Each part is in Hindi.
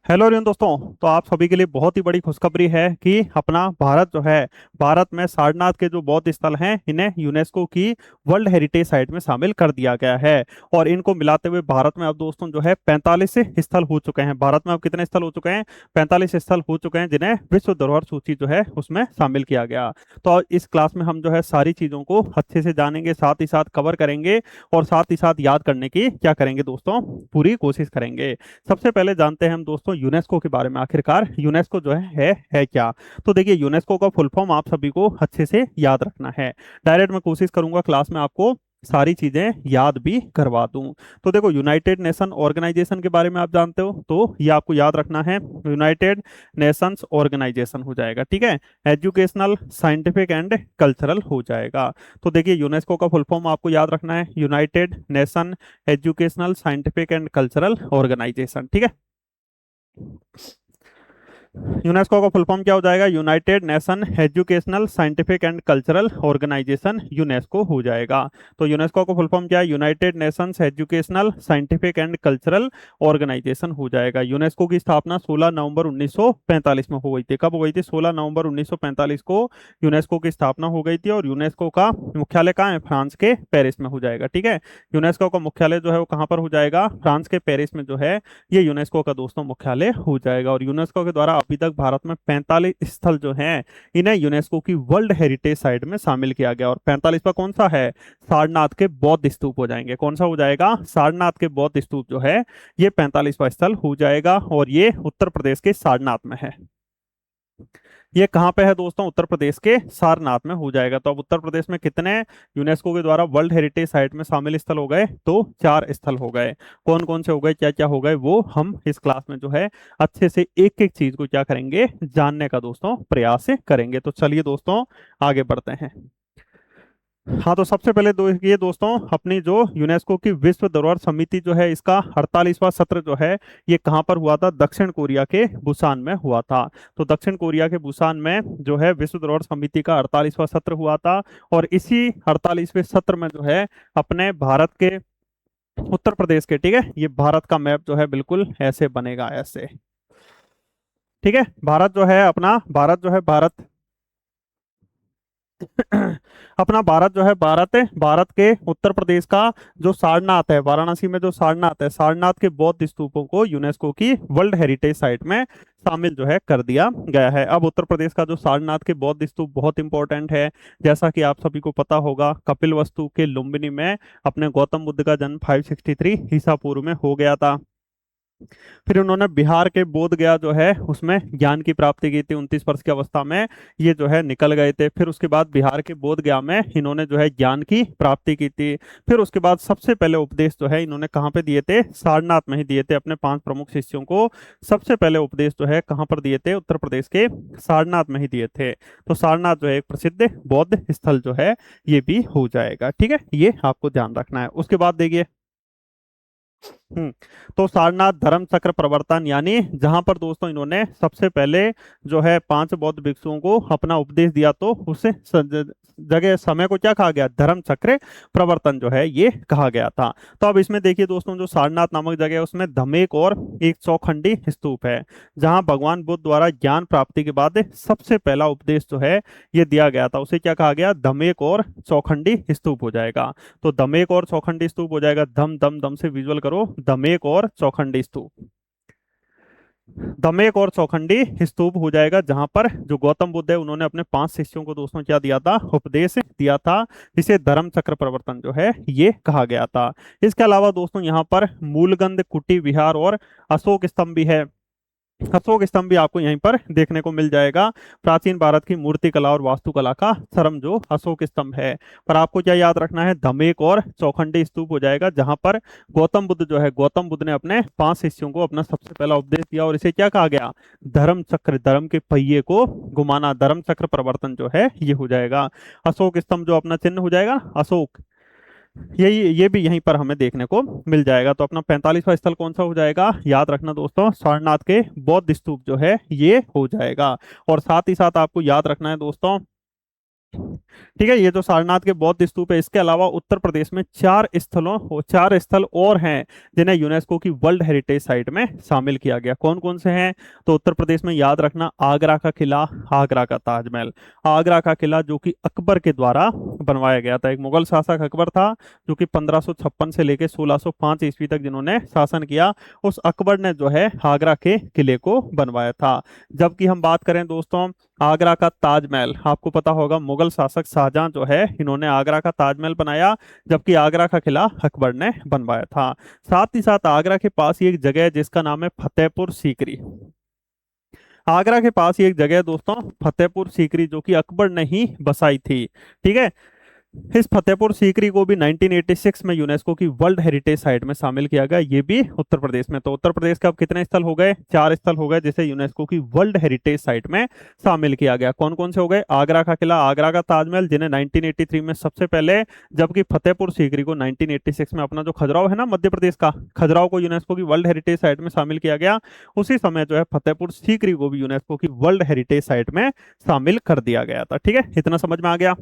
हेलो एवरीवन दोस्तों। तो आप सभी के लिए बहुत ही बड़ी खुशखबरी है कि अपना भारत जो है, भारत में सारनाथ के जो बौद्ध स्थल हैं इन्हें यूनेस्को की वर्ल्ड हेरिटेज साइट में शामिल कर दिया गया है। और इनको मिलाते हुए भारत में अब दोस्तों जो है 45 स्थल हो चुके हैं। भारत में अब कितने स्थल हो चुके हैं? 45 स्थल हो चुके हैं जिन्हें विश्व धरोहर सूची जो है उसमें शामिल किया गया। तो इस क्लास में हम जो है सारी चीजों को अच्छे से जानेंगे, साथ ही साथ कवर करेंगे और साथ ही साथ याद करने की क्या करेंगे दोस्तों, पूरी कोशिश करेंगे। सबसे पहले जानते हैं हम दोस्तों यूनेस्को के बारे में। आखिरकार यूनेस्को जो है क्या? तो देखिए, यूनेस्को का फुल फॉर्म आप सभी को अच्छे से याद रखना है। डायरेक्ट मैं कोशिश करूंगा क्लास में आपको सारी चीजें याद भी करवा दूं। तो देखो, यूनाइटेड नेशन ऑर्गेनाइजेशन के बारे में आप जानते हो, तो ये आपको याद रखना है। यूनाइटेड नेशंस ऑर्गेनाइजेशन हो जाएगा, ठीक है। एजुकेशनल, साइंटिफिक एंड कल्चरल हो जाएगा। तो देखिए, यूनेस्को का फुल फॉर्म आपको याद रखना है, United Nation Educational, Scientific and Cultural Organization, ठीक है। यूनेस्को का फुल फॉर्म क्या हो जाएगा? United Nation Educational, Scientific and Cultural Organization, UNESCO हो जाएगा। तो यूनेस्को का फुल फॉर्म क्या है? United Nations Educational, Scientific and Cultural Organization हो जाएगा। यूनेस्को की स्थापना 16 नवंबर 1945 में हो गई थी। कब हो गई थी? 16 नवंबर 1945 को यूनेस्को की स्थापना हो गई थी। और यूनेस्को का मुख्यालय कहाँ है? फ्रांस के पेरिस में हो जाएगा, ठीक है। यूनेस्को का मुख्यालय जो है वो कहाँ पर हो जाएगा? फ्रांस के पेरिस में जो है ये यूनेस्को का दोस्तों मुख्यालय हो जाएगा। और यूनेस्को के द्वारा अभी तक भारत में 45 स्थल जो हैं इन्हें यूनेस्को की वर्ल्ड हेरिटेज साइट में शामिल किया गया। और 45वां कौन सा है? सारनाथ के बौद्ध स्तूप हो जाएंगे। कौन सा हो जाएगा? सारनाथ के बौद्ध स्तूप जो है ये 45वां स्थल हो जाएगा। और ये उत्तर प्रदेश के सारनाथ में है। ये कहाँ पे है दोस्तों? उत्तर प्रदेश के सारनाथ में हो जाएगा। तो अब उत्तर प्रदेश में कितने यूनेस्को के द्वारा वर्ल्ड हेरिटेज साइट में शामिल स्थल हो गए? तो 4 स्थल हो गए। कौन कौन से हो गए, क्या क्या हो गए, वो हम इस क्लास में जो है अच्छे से एक एक चीज को क्या करेंगे, जानने का दोस्तों प्रयास करेंगे। तो चलिए दोस्तों आगे बढ़ते हैं। हाँ, तो सबसे पहले ये दोस्तों, अपनी जो यूनेस्को की विश्व धरोहर समिति जो है इसका 48वां सत्र जो है ये कहाँ पर हुआ था? दक्षिण कोरिया के बुसान में हुआ था। तो दक्षिण कोरिया के बुसान में जो है विश्व धरोहर समिति का 48वां सत्र हुआ था। और इसी 48वें सत्र में जो है अपने भारत के उत्तर प्रदेश के, ठीक है, ये भारत का मैप जो है बिल्कुल ऐसे बनेगा, ऐसे, ठीक है। भारत जो है अपना, भारत जो है भारत अपना भारत जो है, भारत के उत्तर प्रदेश का जो सारनाथ है, वाराणसी में जो सारनाथ है, सारनाथ के बौद्ध स्तूपों को यूनेस्को की वर्ल्ड हेरिटेज साइट में शामिल जो है कर दिया गया है। अब उत्तर प्रदेश का जो सारनाथ के बौद्ध स्तूप बहुत इंपॉर्टेंट है। जैसा कि आप सभी को पता होगा, कपिलवस्तु के लुम्बिनी में अपने गौतम बुद्ध का जन्म 563 ईसा पूर्व में हो गया था। फिर उन्होंने बिहार के बोध गया जो है उसमें ज्ञान की प्राप्ति की थी। 29 वर्ष की अवस्था में ये जो है निकल गए थे। फिर उसके बाद बिहार के बोध गया में इन्होंने जो है ज्ञान की प्राप्ति की थी। फिर उसके बाद सबसे पहले उपदेश जो है इन्होंने कहाँ पे दिए थे? सारनाथ में ही दिए थे। अपने 5 प्रमुख शिष्यों को सबसे पहले उपदेश जो है कहाँ पर दिए थे? उत्तर प्रदेश के सारनाथ में ही दिए थे। तो सारनाथ जो है एक प्रसिद्ध बौद्ध स्थल जो है ये भी हो जाएगा, ठीक है। ये आपको ध्यान रखना है। उसके बाद देखिए, हम्म तो सारनाथ धर्म चक्र प्रवर्तन, यानी जहां पर दोस्तों इन्होंने सबसे पहले जो है 5 बौद्ध भिक्षुओं को अपना उपदेश दिया, तो उस जगह समय को क्या कहा गया? धर्म चक्र प्रवर्तन जो है ये कहा गया था। तो अब इसमें देखिए दोस्तों, जो सारनाथ नामक जगह है उसमें धमेक और एक चौखंडी स्तूप है, जहां भगवान बुद्ध द्वारा ज्ञान प्राप्ति के बाद सबसे पहला उपदेश जो है ये दिया गया था, उसे क्या कहा गया? धमेक और चौखंडी स्तूप हो जाएगा। तो दमेक और चौखंडी स्तूप हो जाएगा। धम दम दम से विजुअल करो, दमेक और चौखंडी स्तूप। दमेक और चौखंडी स्तूप हो जाएगा जहां पर जो गौतम बुद्ध है उन्होंने अपने 5 शिष्यों को दोस्तों क्या दिया था? उपदेश दिया था, जिसे धर्म चक्र प्रवर्तन जो है ये कहा गया था। इसके अलावा दोस्तों यहाँ पर मूलगंध, कुटी विहार और अशोक स्तंभ भी है। अशोक स्तंभ भी आपको यहीं पर देखने को मिल जाएगा। प्राचीन भारत की मूर्ति कला और वास्तुकला का चरम जो अशोक स्तंभ है। पर आपको क्या याद रखना है? धमेक और चौखंडी स्तूप हो जाएगा, जहां पर गौतम बुद्ध जो है, गौतम बुद्ध ने अपने 5 शिष्यों को अपना सबसे पहला उपदेश दिया। और इसे क्या कहा गया? धर्म चक्र, धर्म के पहिए को घुमाना, धर्म चक्र प्रवर्तन जो है ये हो जाएगा। अशोक स्तंभ जो अपना चिन्ह हो जाएगा, अशोक, ये भी यहीं पर हमें देखने को मिल जाएगा। तो अपना 45वां स्थल कौन सा हो जाएगा? याद रखना दोस्तों, सारनाथ के बौद्ध स्तूप जो है ये हो जाएगा। और साथ ही साथ आपको याद रखना है दोस्तों, ठीक है, ये जो सारनाथ के बौद्ध स्तूप है, इसके अलावा उत्तर प्रदेश में चार स्थल और हैं जिन्हें यूनेस्को की वर्ल्ड हेरिटेज साइट में शामिल किया गया। कौन कौन से हैं? तो उत्तर प्रदेश में याद रखना, आगरा का किला, आगरा का ताजमहल। आगरा का किला जो कि अकबर के द्वारा बनवाया गया था, एक मुगल शासक अकबर था जो कि 1556 से लेकर 1605 ईस्वी तक जिन्होंने शासन किया, उस अकबर ने जो है आगरा के किले को बनवाया था। जबकि हम बात करें दोस्तों आगरा का ताजमहल, आपको पता होगा मुगल शासक शाहजहां जो है इन्होंने आगरा का ताजमहल बनाया, जबकि आगरा का किला अकबर ने बनवाया था। साथ ही साथ आगरा के पास ही एक जगह है जिसका नाम है फतेहपुर सीकरी। आगरा के पास ही एक जगह है दोस्तों फतेहपुर सीकरी, जो कि अकबर ने ही बसाई थी। ठीक है, इस फतेहपुर सीकरी को भी 1986 में यूनेस्को की वर्ल्ड हेरिटेज साइट में शामिल किया गया, ये भी उत्तर प्रदेश में। तो उत्तर प्रदेश के अब कितने स्थल हो गए? 4 स्थल हो गए जिसे यूनेस्को की वर्ल्ड हेरिटेज साइट में शामिल किया गया। कौन कौन से हो गए? आगरा का किला, आगरा का ताजमहल जिन्हें 1983 में सबसे पहले, जबकि फतेहपुर सीकरी को 1986 में, अपना जो खजुराहो है ना मध्य प्रदेश का, खजुराहो को यूनेस्को की वर्ल्ड हेरिटेज साइट में शामिल किया गया। उसी समय जो है फतेहपुर सीकरी को भी यूनेस्को की वर्ल्ड हेरिटेज साइट में शामिल कर दिया गया था। ठीक है, इतना समझ में आ गया।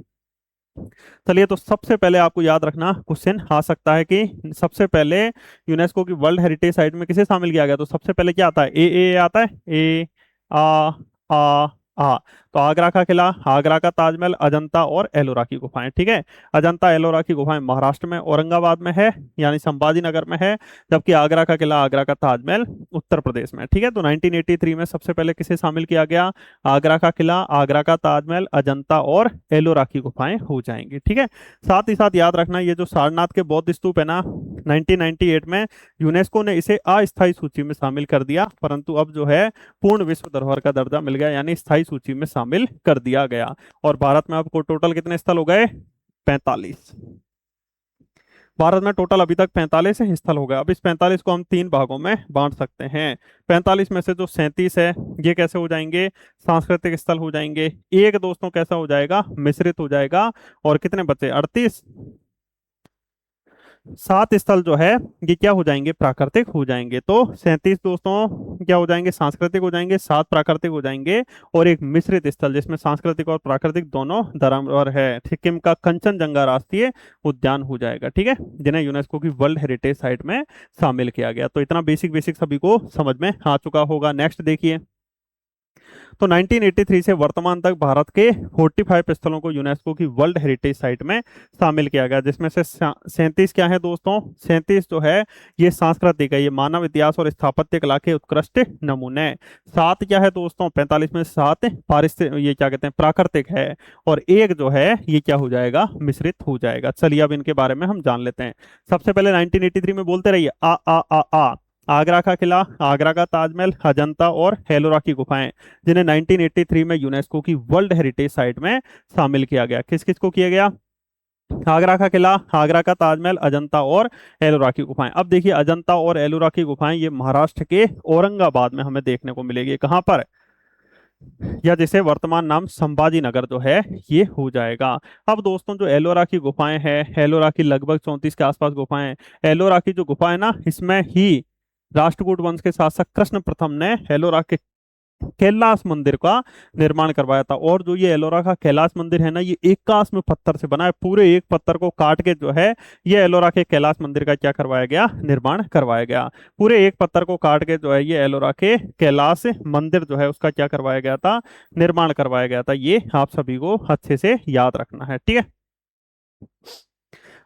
चलिए, तो सबसे पहले आपको याद रखना, क्वेश्चन आ सकता है कि सबसे पहले यूनेस्को की वर्ल्ड हेरिटेज साइट में किसे शामिल किया गया? तो सबसे पहले क्या आता है? ए आता है, ए आ आ आ। तो आगरा का किला, आगरा का ताजमहल, अजंता और एलोरा की गुफाएं। ठीक है, अजंता एलोरा की गुफाएं महाराष्ट्र में औरंगाबाद में है, यानी संभाजी नगर में है, जबकि आगरा का किला, आगरा का ताजमहल उत्तर प्रदेश में। ठीक है, तो 1983 में सबसे पहले किसे शामिल किया गया? आगरा का किला, आगरा का ताजमहल, अजंता और एलोरा की गुफाएं हो जाएंगी। ठीक है, साथ ही साथ याद रखना, ये जो सारनाथ के बौद्ध स्तूप है ना, 1998 में यूनेस्को ने इसे अस्थायी सूची में शामिल कर दिया, परंतु अब जो है पूर्ण विश्व धरोहर का दर्जा मिल गया, यानी स्थायी सूची में शामिल कर दिया गया। और भारत में आपको टोटल कितने स्थल हो गए? 45। भारत में टोटल अभी तक 45 स्थल हो गए। अब इस 45 को हम 3 भागों में बांट सकते हैं। 45 में से जो 37 है ये कैसे हो जाएंगे? सांस्कृतिक स्थल हो जाएंगे। एक दोस्तों कैसा हो जाएगा? मिश्रित हो जाएगा। और कितने बचे? 38। 7 स्थल जो है ये क्या हो जाएंगे? प्राकृतिक हो जाएंगे। तो 37 दोस्तों क्या हो जाएंगे? सांस्कृतिक हो जाएंगे, 7 प्राकृतिक हो जाएंगे, और एक मिश्रित स्थल जिसमें सांस्कृतिक और प्राकृतिक दोनों धरोहर है, सिक्किम का कंचनजंगा राष्ट्रीय उद्यान हो जाएगा। ठीक है, जिन्हें यूनेस्को की वर्ल्ड हेरिटेज साइट में शामिल किया गया। तो इतना बेसिक बेसिक सभी को समझ में आ चुका होगा। नेक्स्ट देखिए, तो 1983 से वर्तमान तक भारत के 45 स्थलों को यूनेस्को की वर्ल्ड हेरिटेज साइट में शामिल किया गया, जिसमें से 37 क्या है दोस्तों? 37 जो है ये सांस्कृतिक है, ये मानव इतिहास और स्थापत्य कला के उत्कृष्ट नमूने। 7 क्या है दोस्तों? 45 में 7 पारिस्थितिक, ये क्या कहते हैं, प्राकृतिक है। और एक जो है ये क्या हो जाएगा? मिश्रित हो जाएगा। चलिए अब इनके बारे में हम जान लेते हैं। सबसे पहले 1983 में बोलते रहिए, आ आगरा का किला, आगरा का ताजमहल, अजंता और एलोरा की गुफाएं, जिन्हें 1983 में यूनेस्को की वर्ल्ड हेरिटेज साइट में शामिल किया गया। किस किस को किया गया? आगरा का किला, आगरा का ताजमहल, अजंता और एलोरा की गुफाएं। अब देखिए, अजंता और एलोरा की गुफाएं ये महाराष्ट्र के औरंगाबाद में हमें देखने को मिलेगी। कहाँ पर? या जिसे वर्तमान नाम संभाजी नगर जो है ये हो जाएगा। अब दोस्तों जो एलोरा की गुफाएं हैं, एलोरा की लगभग 34 के आसपास गुफाएं हैं। एलोरा की जो गुफा है ना, इसमें ही राष्ट्रकूट वंश के शासक कृष्ण प्रथम ने एलोरा के कैलाश मंदिर का निर्माण करवाया था। और जो ये एलोरा का कैलाश मंदिर है ना, ये एकाश में पत्थर से बना है। पूरे एक पत्थर को काट के जो है ये एलोरा के कैलाश मंदिर का क्या करवाया गया? निर्माण करवाया गया। पूरे एक पत्थर को काट के जो है ये एलोरा के कैलाश मंदिर जो है उसका क्या करवाया गया था? निर्माण करवाया गया था। ये आप सभी को अच्छे से याद रखना है। ठीक है,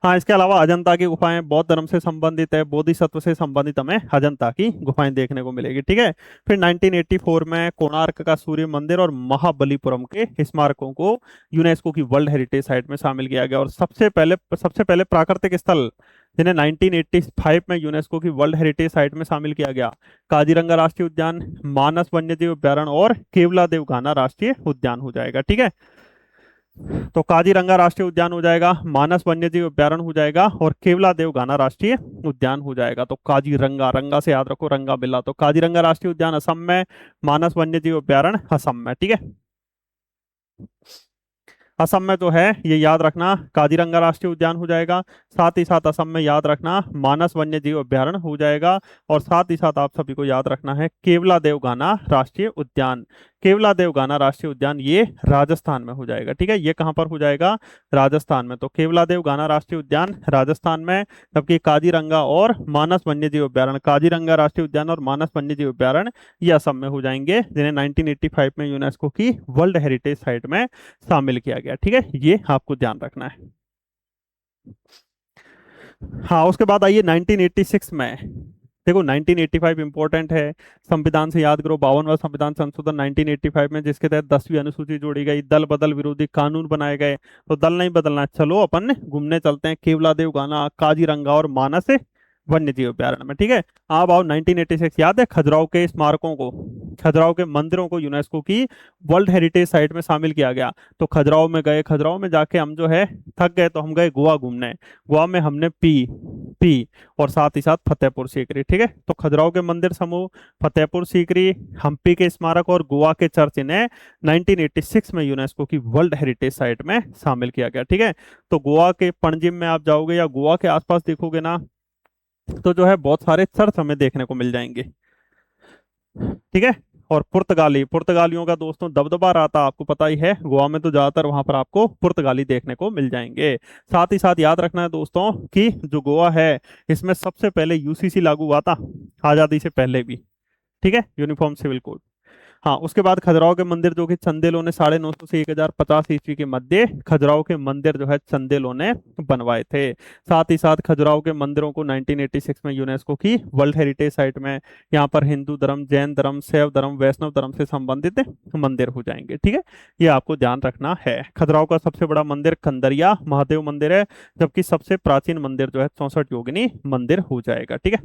हाँ, इसके अलावा अजंता की गुफाएं बौद्ध धर्म से संबंधित है, बोधिसत्व से संबंधित हमें अजंता की गुफाएं देखने को मिलेगी। ठीक है, फिर 1984 में कोणार्क का सूर्य मंदिर और महाबलीपुरम के स्मारकों को यूनेस्को की वर्ल्ड हेरिटेज साइट में शामिल किया गया। और सबसे पहले प्राकृतिक स्थल जिन्हें 1985 में यूनेस्को की वर्ल्ड हेरिटेज साइट में शामिल किया गया, काजीरंगा राष्ट्रीय उद्यान, मानस वन्यजीव अभ्यारण्य और केवलादेव घाना राष्ट्रीय उद्यान हो जाएगा। ठीक है, तो काजीरंगा राष्ट्रीय उद्यान हो जाएगा, मानस वन्यजीव अभ्यारण्य हो जाएगा और केवलादेव घाना राष्ट्रीय उद्यान हो जाएगा। तो काजीरंगा, रंगा से याद रखो, रंगा बिल्ला। तो काजीरंगा राष्ट्रीय उद्यान असम में, मानस वन्यजीव अभ्यारण्य असम में। ठीक है, असम में जो है ये याद रखना काजीरंगा राष्ट्रीय उद्यान हो जाएगा। साथ ही साथ असम में याद रखना मानस वन्यजीव अभ्यारण्य हो जाएगा। और साथ ही साथ आप सभी को याद रखना है केवलादेव घाना राष्ट्रीय उद्यान। केवलादेव गाना राष्ट्रीय उद्यान ये राजस्थान में हो जाएगा। ठीक है, ये कहाँ पर हो जाएगा? राजस्थान में। तो केवलादेव गाना राष्ट्रीय उद्यान राजस्थान में, जबकि काजीरंगा और मानस वन्यजीव अभ्यारण्य, काजीरंगा राष्ट्रीय उद्यान और मानस वन्यजीव अभ्यारण्य ये असम में हो जाएंगे, जिन्हें 1985 में यूनेस्को की वर्ल्ड हेरिटेज साइट में शामिल किया गया। ठीक है, ये आपको ध्यान रखना है। हाँ, उसके बाद आइए 1986 में। देखो 1985 इंपॉर्टेंट है, संविधान से याद करो, 52वां संविधान संशोधन 1985 में, जिसके तहत 10वीं अनुसूची जोड़ी गई, दल बदल विरोधी कानून बनाए गए। तो दल नहीं बदलना, चलो अपन घूमने चलते हैं केवलादेव गाना, काजीरंगा और मानस वन्य जीव अभ्यारण्य में। ठीक है, अब आओ 1986, याद है खजुराहो के स्मारकों को, खजुराहो के मंदिरों को यूनेस्को की वर्ल्ड हेरिटेज साइट में शामिल किया गया। तो खजुराहो में गए, खजुराहो में जाके हम जो है थक गए, तो हम गए गोवा घूमने। गोवा में हमने पी पी और साथ ही साथ फतेहपुर सीकरी। ठीक है, तो खजुराहो के मंदिर समूह, फतेहपुर सीकरी, हम्पी के स्मारक और गोवा के चर्च, इन्हें 1986 में यूनेस्को की वर्ल्ड हेरिटेज साइट में शामिल किया गया। ठीक है, तो गोवा के पणजिम में आप जाओगे या गोवा के आसपास देखोगे ना, तो जो है बहुत सारे चर्च हमें देखने को मिल जाएंगे। ठीक है, और पुर्तगालियों का दोस्तों दबदबा रहा था, आपको पता ही है, गोवा में तो ज्यादातर वहां पर आपको पुर्तगाली देखने को मिल जाएंगे। साथ ही साथ याद रखना है दोस्तों कि जो गोवा है, इसमें सबसे पहले यूसीसी लागू हुआ था, आजादी से पहले भी। ठीक है, यूनिफॉर्म सिविल कोड। हाँ, उसके बाद खजुराहो के मंदिर जो कि चंदेलों ने 950 से 1050 ईस्वी के मध्य खजुराहो के मंदिर जो है चंदेलों ने बनवाए थे। साथ ही साथ खजुराहो के मंदिरों को 1986 में यूनेस्को की वर्ल्ड हेरिटेज साइट में, यहाँ पर हिंदू धर्म, जैन धर्म, शैव धर्म, वैष्णव धर्म से संबंधित मंदिर हो जाएंगे। ठीक है, ये आपको ध्यान रखना है। खजुराहो का सबसे बड़ा मंदिर कंदरिया महादेव मंदिर है, जबकि सबसे प्राचीन मंदिर जो है 64 योगिनी मंदिर हो जाएगा। ठीक है,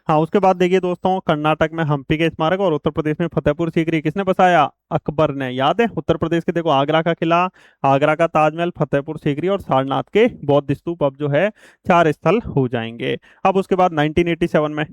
हाँ, उसके बाद देखिए दोस्तों, कर्नाटक में हम्पी के स्मारक और उत्तर प्रदेश में फतेहपुर सीकरी किसने बसाया? अकबर ने। याद है, उत्तर प्रदेश के देखो आगरा का किला, आगरा का ताजमहल, फतेहपुर सीकरी और सारनाथ के बौद्ध स्तूप अब जो है 4 स्थल हो जाएंगे। अब उसके बाद 1987 में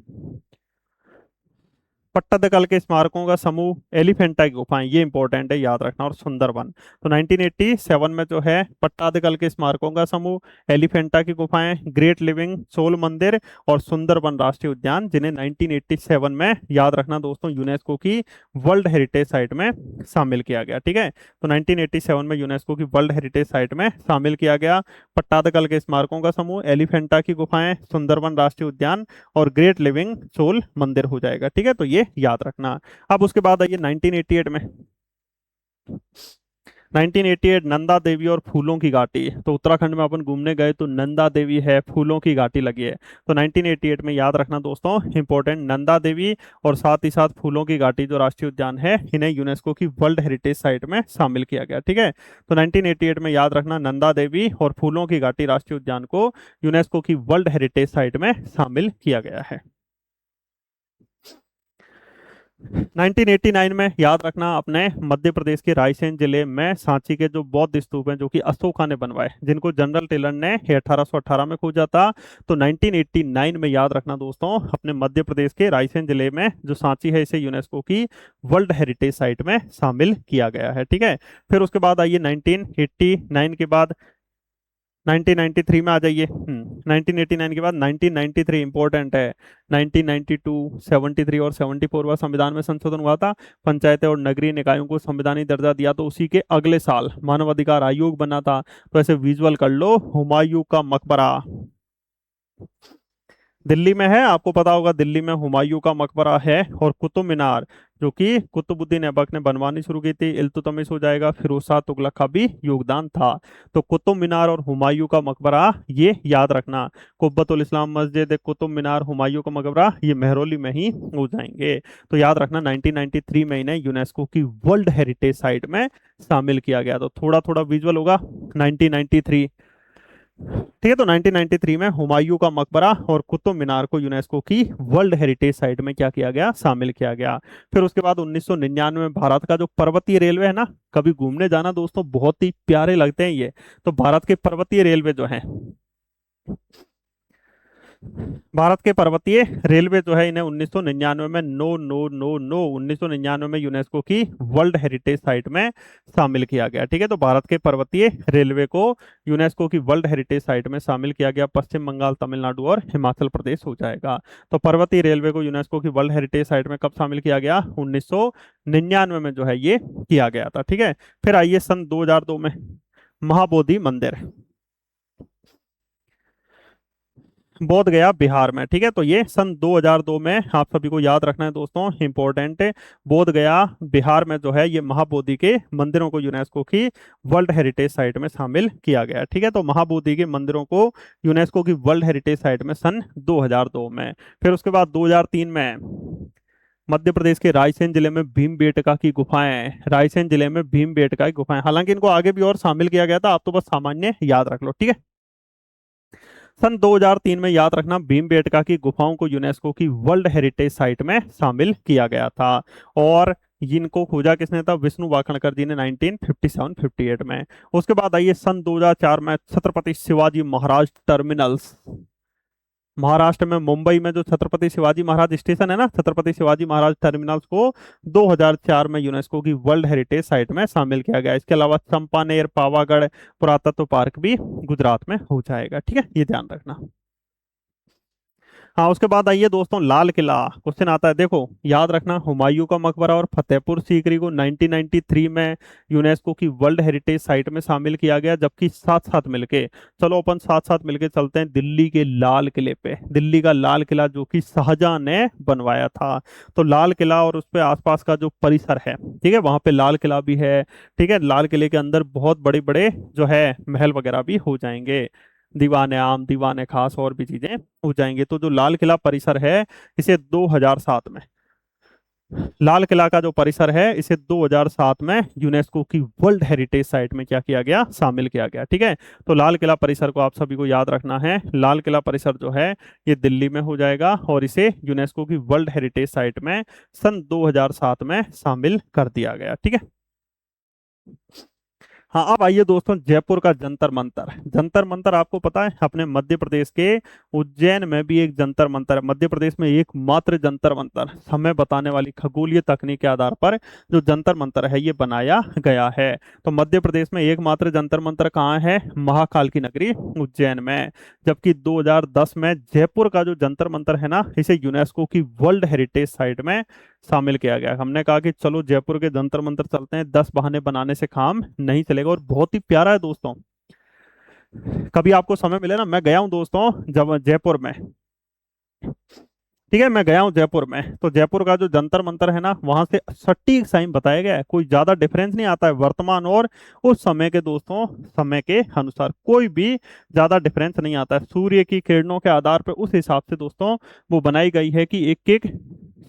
पट्टादकल के स्मारकों का समूह, एलिफेंटा की गुफाएं, ये इंपॉर्टेंट है याद रखना, और सुंदरबन। तो 1987 में जो है पट्टादकल के स्मारकों का समूह, एलिफेंटा की गुफाएं, ग्रेट लिविंग सोल मंदिर और सुंदरबन राष्ट्रीय उद्यान, जिन्हें 1987 में याद रखना दोस्तों यूनेस्को की वर्ल्ड हेरिटेज साइट में शामिल किया गया। ठीक है, तो 1987 में यूनेस्को की वर्ल्ड हेरिटेज साइट में शामिल किया गया पट्टादकल के स्मारकों का समूह, एलिफेंटा की गुफाएं, सुंदरबन राष्ट्रीय उद्यान और ग्रेट लिविंग सोल मंदिर हो जाएगा। ठीक है, तो ये याद रखना। अब उसके बाद आइए 1988 में। 1988 नंदा देवी और फूलों की घाटी। तो उत्तराखंड में अपन घूमने गए तो नंदा देवी है, फूलों की घाटी लगी है। तो 1988 में याद रखना दोस्तों, इंपॉर्टेंट, नंदा देवी और साथ ही साथ फूलों की घाटी जो राष्ट्रीय उद्यान है, इन्हें यूनेस्को की वर्ल्ड हेरिटेज साइट में शामिल किया गया। ठीक है, तो 1988 में याद रखना, नंदा देवी और फूलों की घाटी राष्ट्रीय उद्यान को यूनेस्को की वर्ल्ड हेरिटेज साइट में शामिल किया गया है। 1989 में याद रखना, अपने मध्य प्रदेश के रायसेन जिले में सांची के जो बौद्ध स्तूप हैं, जो कि अशोका ने बनवाए, जिनको जनरल टेलर ने 1818 में खोजा था। तो 1989 में याद रखना दोस्तों, अपने मध्य प्रदेश के रायसेन जिले में जो सांची है, इसे यूनेस्को की वर्ल्ड हेरिटेज साइट में शामिल किया गया है। ठीक है, फिर उसके बाद आइए 1989 के बाद 1993 में आ जाइए। 1989 के बाद 1993 इंपॉर्टेंट है। 1992, 73 और 74वां संविधान में संशोधन हुआ था, पंचायतें और नगरीय निकायों को संवैधानिक दर्जा दिया। तो उसी के अगले साल मानव अधिकार आयोग बना था। तो ऐसे विजुअल कर लो, हुमायूं का मकबरा दिल्ली में है, आपको पता होगा, दिल्ली में हुमायूं का मकबरा है। और कुतुब मीनार, जो कि कुतुबुद्दीन ऐबक ने बनवानी शुरू की थी, इल्तुतमिश हो जाएगा, फिरोज शाह तुगलक का भी योगदान था। तो कुतुब मीनार और हुमायूं का मकबरा ये याद रखना। कुब्बतुल इस्लाम मस्जिद, कुतुब मीनार, हुमायूं का मकबरा, ये मेहरौली में ही हो जाएंगे। तो याद रखना 1993 में इन्हें यूनेस्को की वर्ल्ड हेरिटेज साइट में शामिल किया गया। तो थोड़ा थोड़ा विजुअल होगा 1993। ठीक है, तो 1993 में हुमायूं का मकबरा और कुतुब मीनार को यूनेस्को की वर्ल्ड हेरिटेज साइट में क्या किया गया? शामिल किया गया। फिर उसके बाद 1999 में भारत का जो पर्वतीय रेलवे है ना, कभी घूमने जाना दोस्तों, बहुत ही प्यारे लगते हैं ये। तो भारत के पर्वतीय रेलवे जो है, भारत के पर्वतीय रेलवे जो है इन्हें 1999 में नो नो नो नो 1999 में यूनेस्को की वर्ल्ड हेरिटेज साइट में शामिल किया गया। ठीक है, तो भारत के पर्वतीय रेलवे को यूनेस्को की वर्ल्ड हेरिटेज साइट में शामिल किया गया। पश्चिम बंगाल, तमिलनाडु और हिमाचल प्रदेश हो जाएगा। तो पर्वतीय रेलवे को यूनेस्को की वर्ल्ड हेरिटेज साइट में कब शामिल किया गया? 1999 में जो है ये किया गया था। ठीक है, फिर आइए सन 2002 में महाबोधि मंदिर, बोध गया बिहार में। ठीक है, तो ये सन 2002 में आप सभी को याद रखना है दोस्तों, इंपॉर्टेंट है। बोध गया बिहार में जो है ये महाबोधि के मंदिरों को यूनेस्को की वर्ल्ड हेरिटेज साइट में शामिल किया गया। ठीक है, तो महाबोधि के मंदिरों को यूनेस्को की वर्ल्ड हेरिटेज साइट में सन 2002 में। फिर उसके बाद 2003 में मध्य प्रदेश के रायसेन जिले में भीमबेटका की गुफाएं, रायसेन जिले में भीमबेटका की गुफाएं, हालांकि इनको आगे भी और शामिल किया गया था, आप तो बस सामान्य याद रख लो। ठीक है, सन 2003 में याद रखना भीमबेटका की गुफाओं को यूनेस्को की वर्ल्ड हेरिटेज साइट में शामिल किया गया था। और इनको खोजा किसने था? विष्णु वाकणकर जी ने 1957-58 में। उसके बाद आइए सन 2004 में छत्रपति शिवाजी महाराज टर्मिनल्स, महाराष्ट्र में मुंबई में जो छत्रपति शिवाजी महाराज स्टेशन है ना, छत्रपति शिवाजी महाराज टर्मिनल्स को 2004 में यूनेस्को की वर्ल्ड हेरिटेज साइट में शामिल किया गया। इसके अलावा चंपानेर, पावागढ़ पुरातत्व पार्क भी गुजरात में हो जाएगा। ठीक है, ये ध्यान रखना। हाँ, उसके बाद आइए दोस्तों लाल किला, क्वेश्चन आता है देखो, याद रखना हुमायूं का मकबरा और फतेहपुर सीकरी को 1993 में यूनेस्को की वर्ल्ड हेरिटेज साइट में शामिल किया गया। जबकि साथ साथ मिलके, चलो अपन साथ साथ मिलके चलते हैं दिल्ली के लाल किले पे, दिल्ली का लाल किला जो कि शाहजहां ने बनवाया था। तो लाल किला और उस पे आसपास का जो परिसर है, ठीक है, वहां पे लाल किला भी है। ठीक है, लाल किले के अंदर बहुत बड़े बड़े जो है महल वगैरह भी हो जाएंगे, दीवाने आम, दीवाने खास और भी चीजें हो जाएंगे। तो जो लाल किला परिसर है इसे 2007 में, लाल किला का जो परिसर है इसे 2007 में यूनेस्को की वर्ल्ड हेरिटेज साइट में क्या किया गया? शामिल किया गया। ठीक है, तो लाल किला परिसर को आप सभी को याद रखना है। लाल किला परिसर जो है ये दिल्ली में हो जाएगा और इसे यूनेस्को की वर्ल्ड हेरिटेज साइट में सन 2007 में शामिल कर दिया गया। ठीक है, हाँ, अब आइए दोस्तों जयपुर का जंतर मंतर। जंतर मंतर आपको पता है अपने मध्य प्रदेश के उज्जैन में भी एक जंतर मंतर है। मध्य प्रदेश में एकमात्र जंतर मंतर समय बताने वाली खगोलीय तकनीक के आधार पर जो जंतर मंतर है ये बनाया गया है। तो मध्य प्रदेश में एकमात्र जंतर मंतर कहाँ है? महाकाल की नगरी उज्जैन में। जबकि 2010 में जयपुर का जो जंतर मंतर है ना, इसे यूनेस्को की वर्ल्ड हेरिटेज साइट में शामिल किया गया। हमने कहा कि चलो जयपुर के जंतर मंतर चलते हैं, 10 बहाने बनाने से काम नहीं चलेगा। और बहुत ही प्यारा है दोस्तों, कभी आपको समय मिले ना, मैं गया हूं दोस्तों जब जयपुर में, ठीक है, मैं गया हूं जयपुर में, तो जयपुर का जो जंतर मंतर है ना, वहां से सटीक टाइम बताया गया है, कोई ज्यादा डिफरेंस नहीं आता है वर्तमान और उस समय के दोस्तों, समय के अनुसार कोई भी ज्यादा डिफरेंस नहीं आता है। सूर्य की किरणों के आधार पर उस हिसाब से दोस्तों वो बनाई गई है कि एक एक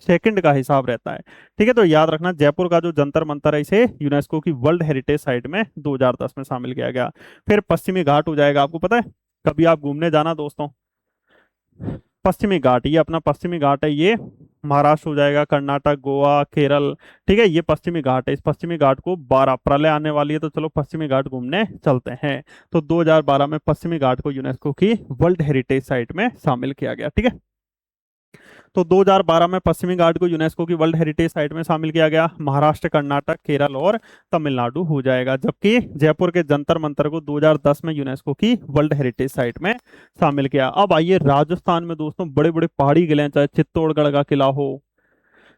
सेकंड का हिसाब रहता है। ठीक है, तो याद रखना जयपुर का जो जंतर मंतर है इसे यूनेस्को की वर्ल्ड हेरिटेज साइट में 2010 में शामिल किया गया। फिर पश्चिमी घाट हो जाएगा, आपको पता है कभी आप घूमने जाना दोस्तों, पश्चिमी घाट, ये अपना पश्चिमी घाट है, ये महाराष्ट्र हो जाएगा, कर्नाटक, गोवा, केरल। ठीक है, ये पश्चिमी घाट है। इस पश्चिमी घाट को 12 प्रलय आने वाली है तो चलो पश्चिमी घाट घूमने चलते हैं। तो 2012 में पश्चिमी घाट को यूनेस्को की वर्ल्ड हेरिटेज साइट में शामिल किया गया। ठीक है, तो 2012 में पश्चिमी घाट को यूनेस्को की वर्ल्ड हेरिटेज साइट में शामिल किया गया। महाराष्ट्र, कर्नाटक, केरल और तमिलनाडु हो जाएगा। जबकि जयपुर के जंतर मंतर को 2010 में यूनेस्को की वर्ल्ड हेरिटेज साइट में शामिल किया। अब आइए राजस्थान में दोस्तों बड़े बड़े पहाड़ी किले हैं, चाहे चित्तौड़गढ़ का किला हो,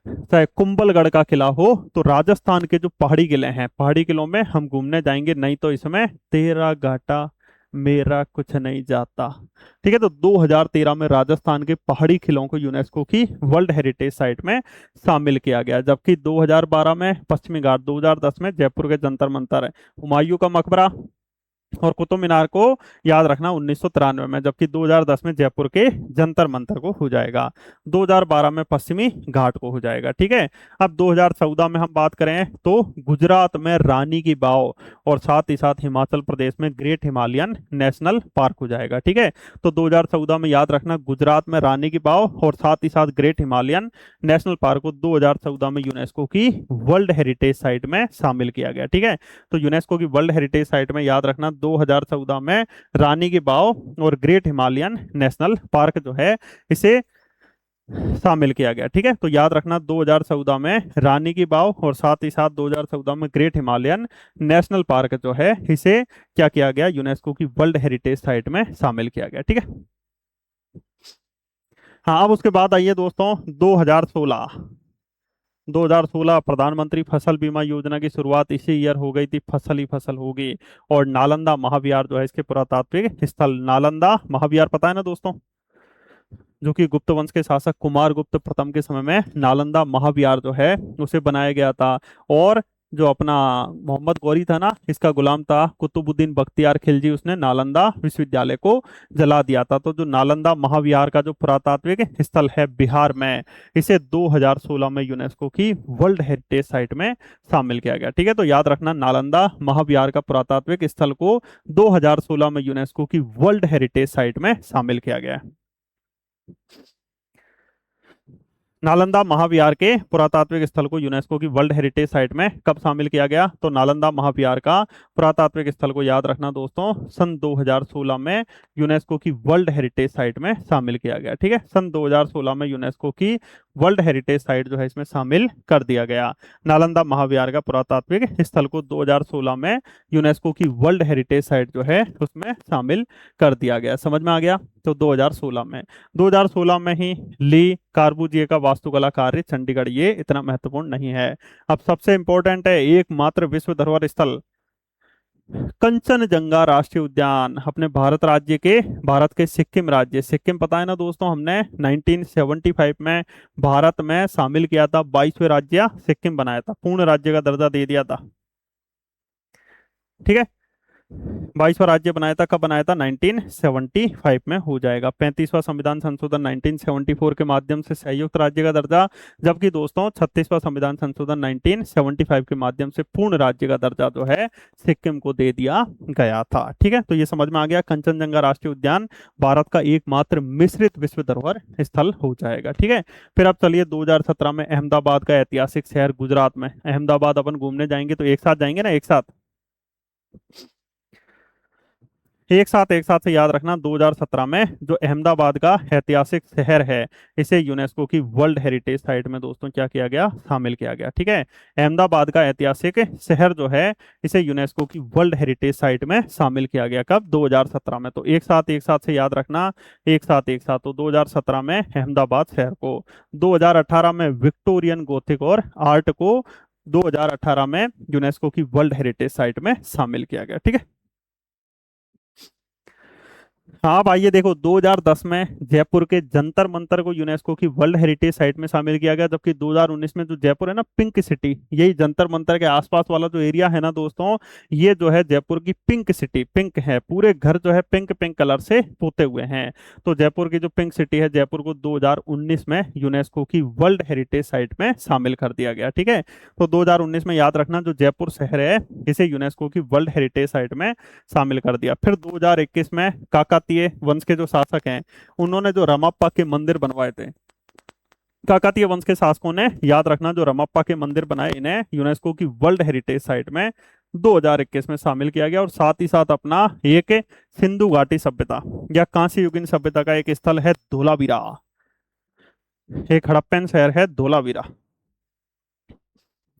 चाहे कुंभलगढ़ का किला हो, तो राजस्थान के जो पहाड़ी किले हैं, पहाड़ी किलों में हम घूमने जाएंगे। नहीं तो इसमें तेरा घाटा मेरा कुछ नहीं जाता। ठीक है, तो 2013 में राजस्थान के पहाड़ी किलों को यूनेस्को की वर्ल्ड हेरिटेज साइट में शामिल किया गया। जबकि 2012 में पश्चिमी घाट, 2010 में जयपुर के जंतर मंतर है, हुमायूं का मकबरा और कुतुब मीनार को याद रखना 1993 में। जबकि 2010 में जयपुर के जंतर मंतर को हो जाएगा, 2012 में पश्चिमी घाट को हो जाएगा। ठीक है, अब 2014 में हम बात करें तो गुजरात में रानी की वाव और साथ ही साथ हिमाचल प्रदेश में ग्रेट हिमालयन नेशनल पार्क हो जाएगा। ठीक है, तो 2014 में याद रखना गुजरात में रानी की वाव और साथ ही साथ ग्रेट हिमालयन नेशनल पार्क को 2014 में यूनेस्को की वर्ल्ड हेरिटेज साइट में शामिल किया गया। ठीक है, तो यूनेस्को की वर्ल्ड हेरिटेज साइट में याद रखना 2014 में रानी की वाव और ग्रेट हिमालयन नेशनल पार्क जो है इसे शामिल किया गया। ठीक है, तो याद रखना 2014 में रानी की वाव और साथ ही साथ 2014 में ग्रेट हिमालयन नेशनल पार्क जो है इसे क्या किया गया, यूनेस्को की वर्ल्ड हेरिटेज साइट में शामिल किया गया। ठीक है, हाँ अब उसके बाद आइए दोस्तों 2016 प्रधानमंत्री फसल बीमा योजना की शुरुआत इसी ईयर हो गई थी, फसल ही फसल होगी। और नालंदा महाविहार जो है इसके पुरातात्विक स्थल, नालंदा महाविहार पता है ना दोस्तों, जो कि गुप्त वंश के शासक कुमार गुप्त प्रथम के समय में नालंदा महाविहार जो है उसे बनाया गया था। और जो अपना मोहम्मद गौरी था ना, इसका गुलाम था कुतुबुद्दीन बख्तियार खिलजी, उसने नालंदा विश्वविद्यालय को जला दिया था। तो जो नालंदा महाविहार का जो पुरातात्विक स्थल है बिहार में, इसे 2016 में यूनेस्को की वर्ल्ड हेरिटेज साइट में शामिल किया गया। ठीक है, तो याद रखना नालंदा महाविहार का पुरातात्विक स्थल को 2016 में यूनेस्को की वर्ल्ड हेरिटेज साइट में शामिल किया गया है। नालंदा महाविहार के पुरातात्विक स्थल को यूनेस्को की वर्ल्ड हेरिटेज साइट में कब शामिल किया गया, तो नालंदा महाविहार का पुरातात्विक स्थल को याद रखना दोस्तों सन 2016 में यूनेस्को की वर्ल्ड हेरिटेज साइट में शामिल किया गया। ठीक है, सन 2016 में यूनेस्को की वर्ल्ड हेरिटेज साइट जो है इसमें शामिल कर दिया गया। नालंदा महाविहार का पुरातात्विक स्थल को 2016 में यूनेस्को की वर्ल्ड हेरिटेज साइट जो है उसमें शामिल कर दिया गया। समझ में आ गया, तो 2016 में ही ली कार्बूजिए का वास्तुकला कार्य चंडीगढ़, ये इतना महत्वपूर्ण नहीं है। अब सबसे इंपॉर्टेंट है एकमात्र विश्व धरोहर स्थल कंचनजंगा राष्ट्रीय उद्यान, अपने भारत के सिक्किम राज्य, सिक्किम पता है ना दोस्तों, हमने 1975 में भारत में शामिल किया था, 22वें राज्य सिक्किम बनाया था, पूर्ण राज्य का दर्जा दे दिया था। ठीक है, 22वां राज्य बनाया था, कब बनाया था, 1975 में हो जाएगा। 35वां संविधान संशोधन 1974 के माध्यम से संयुक्त राज्य का दर्जा, जबकि दोस्तों 36वां संविधान संशोधन 1975 के माध्यम से पूर्ण राज्य का दर्जा जो है सिक्किम को दे दिया गया था। ठीक है, तो ये समझ में आ गया, कंचनजंगा राष्ट्रीय उद्यान भारत का एकमात्र मिश्रित विश्व धरोहर स्थल हो जाएगा। ठीक है, फिर अब चलिए 2017 में अहमदाबाद का ऐतिहासिक शहर गुजरात में, अहमदाबाद अपन घूमने जाएंगे तो एक साथ जाएंगे ना, एक साथ से याद रखना 2017 में जो अहमदाबाद का ऐतिहासिक शहर है इसे यूनेस्को की वर्ल्ड हेरिटेज साइट में दोस्तों क्या किया गया, शामिल किया गया। ठीक है, अहमदाबाद का ऐतिहासिक शहर जो है इसे यूनेस्को की वर्ल्ड हेरिटेज साइट में शामिल किया गया, कब, 2017 में। तो एक साथ से याद रखना, एक साथ तो 2017 में अहमदाबाद शहर को, 2018 में विक्टोरियन गोथिक और आर्ट को 2018 में यूनेस्को की वर्ल्ड हेरिटेज साइट में शामिल किया गया। ठीक है, हाँ अब आइए देखो 2010 में जयपुर के जंतर मंतर को यूनेस्को की वर्ल्ड हेरिटेज साइट में शामिल किया गया, जबकि 2019 में जो जयपुर है ना, पिंक सिटी, यही जंतर मंतर के आसपास वाला जो एरिया है ना दोस्तों, ये जो है जयपुर की पिंक सिटी, पिंक है, पूरे घर जो है पिंक पिंक कलर से पोते हुए हैं। तो जयपुर की जो पिंक सिटी है, जयपुर को 2019 में यूनेस्को की वर्ल्ड हेरिटेज साइट में शामिल कर दिया गया। ठीक है, तो 2019 में याद रखना जो जयपुर शहर है इसे यूनेस्को की वर्ल्ड हेरिटेज साइट में शामिल कर दिया। फिर 2021 में काकातीय वंश के जो शासक हैं उन्होंने जो रमप्पा के मंदिर बनवाए थे, काकातीय वंश के शासकों ने, याद रखना जो रमप्पा के मंदिर बनाए इन्हें यूनेस्को की वर्ल्ड हेरिटेज साइट में 2021 में शामिल किया गया। और साथ ही साथ अपना एक सिंधु घाटी सभ्यता या कांस्य युगीन सभ्यता का एक स्थल है धोलावीरा, एक हड़प्पन शहर है धोलावीरा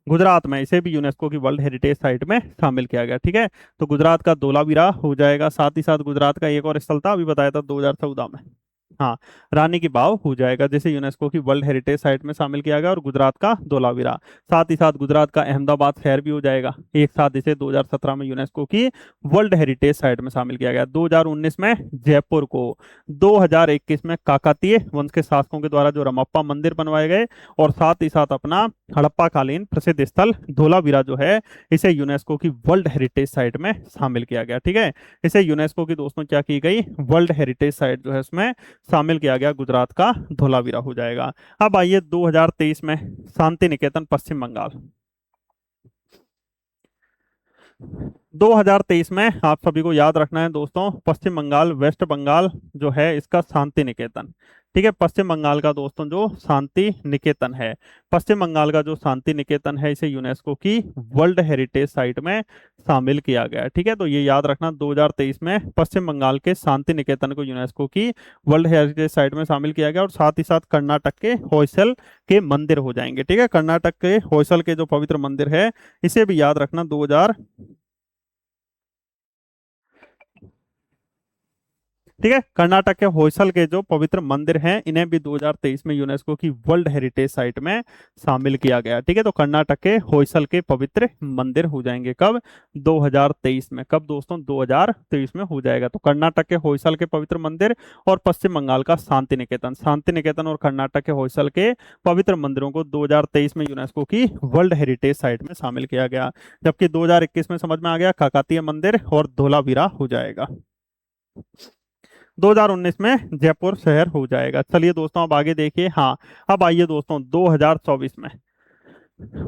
गुजरात में, इसे भी यूनेस्को की वर्ल्ड हेरिटेज साइट में शामिल किया गया। ठीक है, तो गुजरात का धोलावीरा हो जाएगा। साथ ही साथ गुजरात का एक और स्थल था, अभी बताया था 2014 में, हाँ, रानी की वाव हो जाएगा, जिसे यूनेस्को की वर्ल्ड हेरिटेज साइट में शामिल किया गया। और गुजरात का धोलावीरा, साथ ही साथ गुजरात का अहमदाबाद शहर भी हो जाएगा, एक साथ इसे 2017 में यूनेस्को की वर्ल्ड हेरिटेज साइट में शामिल किया गया। 2019 में जयपुर को, 2021 में काकातीय वंश के शासकों के द्वारा जो रमप्पा मंदिर बनवाए गए, और साथ ही साथ अपना हड़प्पा कालीन प्रसिद्ध स्थल धोलावीरा जो है इसे यूनेस्को की वर्ल्ड हेरिटेज साइट में शामिल किया गया। ठीक है, इसे यूनेस्को की दोस्तों क्या की गई, वर्ल्ड हेरिटेज साइट जो है उसमें शामिल किया गया, गुजरात का धोलावीरा हो जाएगा। अब आइए 2023 में शांति निकेतन पश्चिम बंगाल, 2023 में आप सभी को याद रखना है दोस्तों, पश्चिम बंगाल, वेस्ट बंगाल जो है इसका शांति निकेतन, ठीक है। पश्चिम बंगाल का दोस्तों जो शांति निकेतन है, पश्चिम बंगाल का जो शांति निकेतन है, इसे यूनेस्को की वर्ल्ड हेरिटेज साइट में शामिल किया गया है। ठीक है, तो ये याद रखना, 2023 में पश्चिम बंगाल के शांति निकेतन को यूनेस्को की वर्ल्ड हेरिटेज साइट में शामिल किया गया। और साथ ही साथ कर्नाटक के होयसल के मंदिर हो जाएंगे। ठीक है, कर्नाटक के होयसल के जो पवित्र मंदिर है, इसे भी याद रखना, 2000, ठीक है, कर्नाटक के होयसल के जो पवित्र मंदिर हैं, इन्हें भी 2023 में यूनेस्को की वर्ल्ड हेरिटेज साइट में शामिल किया गया। ठीक है, तो कर्नाटक के होयसल के पवित्र मंदिर हो जाएंगे कब? 2023 में। कब दोस्तों? 2023 में हो जाएगा। तो कर्नाटक के होयसल के पवित्र मंदिर और पश्चिम बंगाल का शांति निकेतन, शांति निकेतन और कर्नाटक के होयसल के पवित्र मंदिरों को 2023 में यूनेस्को की वर्ल्ड हेरिटेज साइट में शामिल किया गया। जबकि 2021 में समझ में आ गया, काकतीय मंदिर और धोलावीरा हो जाएगा। 2019 में जयपुर शहर हो जाएगा। चलिए दोस्तों, अब आगे देखिए। हाँ, अब आइए दोस्तों 2024 में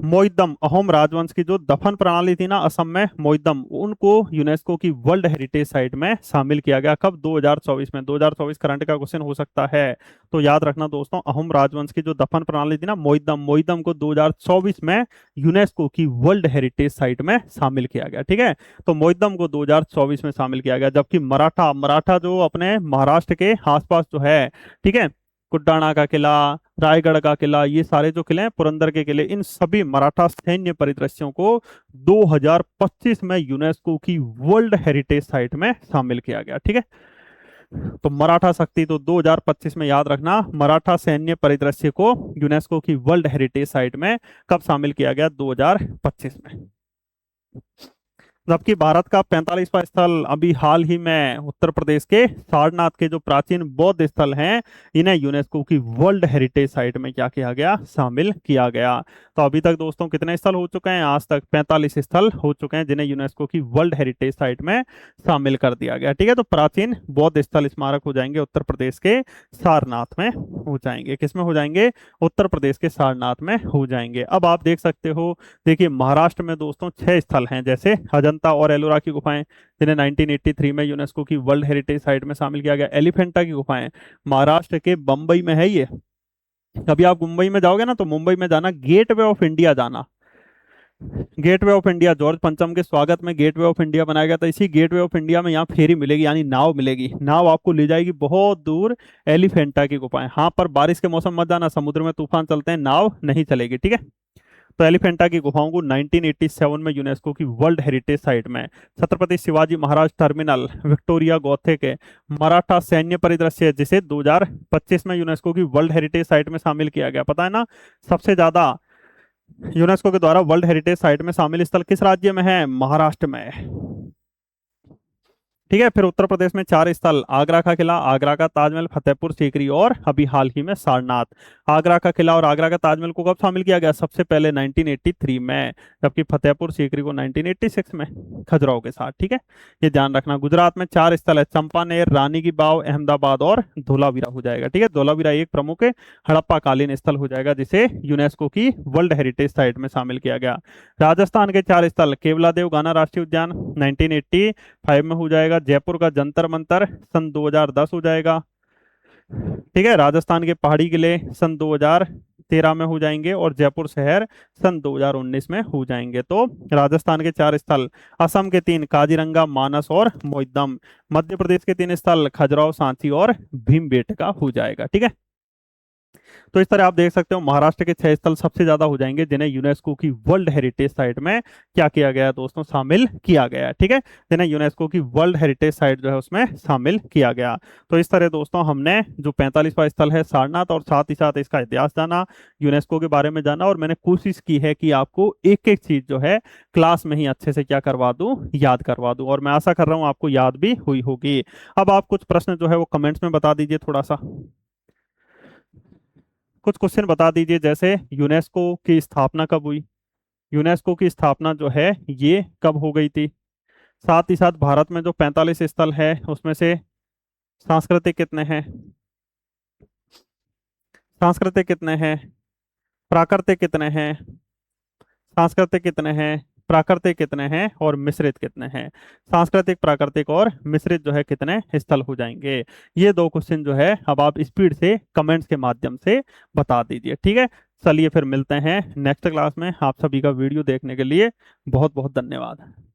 मोइदम, अहोम राजवंश की जो दफन प्रणाली थी ना असम में, मोइदम, उनको यूनेस्को की वर्ल्ड हेरिटेज साइट में शामिल किया गया। कब? 2024 में। 2024 करंट का क्वेश्चन हो सकता है, तो याद रखना दोस्तों, अहोम राजवंश की जो दफन प्रणाली थी ना मोइदम, मोइदम को 2024 में यूनेस्को की वर्ल्ड हेरिटेज साइट में शामिल किया गया। ठीक है, तो मोइदम को 2024 में शामिल किया गया। जबकि मराठा, मराठा जो अपने महाराष्ट्र के आसपास जो है, ठीक है, कुड्डाणा का किला, रायगढ़ का किला, ये सारे जो किले हैं, पुरंदर के किले, इन सभी मराठा सैन्य परिदृश्यों को 2025 में यूनेस्को की वर्ल्ड हेरिटेज साइट में शामिल किया गया। ठीक है, तो मराठा शक्ति तो 2025 में, याद रखना, मराठा सैन्य परिदृश्य को यूनेस्को की वर्ल्ड हेरिटेज साइट में कब शामिल किया गया? 2025 में। जबकि भारत का 45वां स्थल अभी हाल ही में उत्तर प्रदेश के सारनाथ के जो प्राचीन बौद्ध स्थल हैं, इन्हें यूनेस्को की वर्ल्ड हेरिटेज साइट में क्या किया गया? शामिल किया गया। तो अभी तक दोस्तों कितने स्थल हो चुके हैं? आज तक 45 स्थल हो चुके हैं जिन्हें यूनेस्को की वर्ल्ड हेरिटेज साइट में शामिल कर दिया गया। ठीक है, तो प्राचीन बौद्ध स्थल स्मारक हो जाएंगे उत्तर प्रदेश के सारनाथ में हो जाएंगे। किस में हो जाएंगे? उत्तर प्रदेश के सारनाथ में हो जाएंगे। अब आप देख सकते हो, देखिए महाराष्ट्र में दोस्तों 6 स्थल हैं, जैसे अजंता और एलोरा की गुफाएं, जिन्हें 1983 में यूनेस्को की वर्ल्ड हेरिटेज साइट में शामिल किया गया। एलिफेंटा की गुफाएं महाराष्ट्र के बम्बई में है ये। कभी आप मुंबई में जाओगे ना, तो मुंबई में जाना, गेटवे ऑफ इंडिया जाना। गेटवे ऑफ इंडिया, जॉर्ज पंचम के स्वागत में गेटवे ऑफ इंडिया बनाया गया था। इसी गेटवे ऑफ इंडिया में यहाँ फेरी मिलेगी, यानी नाव मिलेगी। नाव आपको ले जाएगी बहुत दूर, एलिफेंटा की गुफाएं। हाँ, पर बारिश के मौसम मत जाना, समुद्र में तूफान चलते हैं, नाव नहीं चलेगी। ठीक है, तो एलिफेंटा की गुफाओं को 1987 में यूनेस्को की वर्ल्ड हेरिटेज साइट में, छत्रपति शिवाजी महाराज टर्मिनल, विक्टोरिया गौथे के मराठा सैन्य परिदृश्य, जिसे 2025 में यूनेस्को की वर्ल्ड हेरिटेज साइट में शामिल किया गया। पता है ना, सबसे ज्यादा यूनेस्को के द्वारा वर्ल्ड हेरिटेज साइट में शामिल स्थल किस राज्य में है? महाराष्ट्र में। ठीक है, फिर उत्तर प्रदेश में 4 स्थल, आगरा का किला, आगरा का ताजमहल, फतेहपुर सीकरी और अभी हाल ही में सारनाथ। आगरा का किला और आगरा का ताजमहल को कब शामिल किया गया? सबसे पहले 1983 में, जबकि फतेहपुर सीकरी को 1986 में खजुराहो के साथ। ठीक है, ये ध्यान रखना। गुजरात में 4 स्थल है, चंपानेर, रानी की बाव, अहमदाबाद और धोलावीरा हो जाएगा। ठीक है, धोलावीरा एक प्रमुख हड़प्पा कालीन स्थल हो जाएगा, जिसे यूनेस्को की वर्ल्ड हेरिटेज साइट में शामिल किया गया। राजस्थान के 4 स्थल, केवलादेव गाना राष्ट्रीय उद्यान 1985 में हो जाएगा। जयपुर का जंतर मंतर सन 2010 हो जाएगा। ठीक है, राजस्थान के पहाड़ी किले सन 2013 में हो जाएंगे और जयपुर शहर सन 2019 में हो जाएंगे। तो राजस्थान के 4 स्थल, असम के 3, काजीरंगा, मानस और मोइदम, मध्य प्रदेश के 3 स्थल, खजुराहो, सांची और भीमबेटका हो जाएगा। ठीक है, तो इस तरह आप देख सकते हो महाराष्ट्र के 6 स्थल सबसे ज्यादा हो जाएंगे जिन्हें यूनेस्को की वर्ल्ड हेरिटेज साइट में क्या किया गया है दोस्तों? शामिल किया गया है। ठीक है, जिन्हें यूनेस्को की वर्ल्ड हेरिटेज साइट जो है उसमें शामिल किया गया। तो इस तरह दोस्तों हमने जो 45वां स्थल है सारनाथ, और साथ ही साथ इसका इतिहास जाना, यूनेस्को के बारे में जाना, और मैंने कोशिश की है कि आपको एक एक चीज जो है क्लास में ही अच्छे से क्या करवा दूं? याद करवा दूं। और मैं आशा कर रहा हूं आपको याद भी हुई होगी। अब आप कुछ प्रश्न जो है वो कमेंट्स में बता दीजिए, थोड़ा सा कुछ क्वेश्चन बता दीजिए। जैसे यूनेस्को की स्थापना कब हुई? यूनेस्को की स्थापना जो है ये कब हो गई थी? साथ ही साथ भारत में जो 45 स्थल है उसमें से सांस्कृतिक कितने हैं? सांस्कृतिक कितने हैं? प्राकृतिक कितने हैं? सांस्कृतिक कितने हैं? प्राकृतिक कितने हैं और मिश्रित कितने हैं। सांस्कृतिक, प्राकृतिक और मिश्रित जो है कितने स्थल हो जाएंगे। ये दो क्वेश्चन जो है अब आप स्पीड से कमेंट्स के माध्यम से बता दीजिए, ठीक है। चलिए फिर मिलते हैं नेक्स्ट क्लास में। आप सभी का वीडियो देखने के लिए बहुत बहुत धन्यवाद।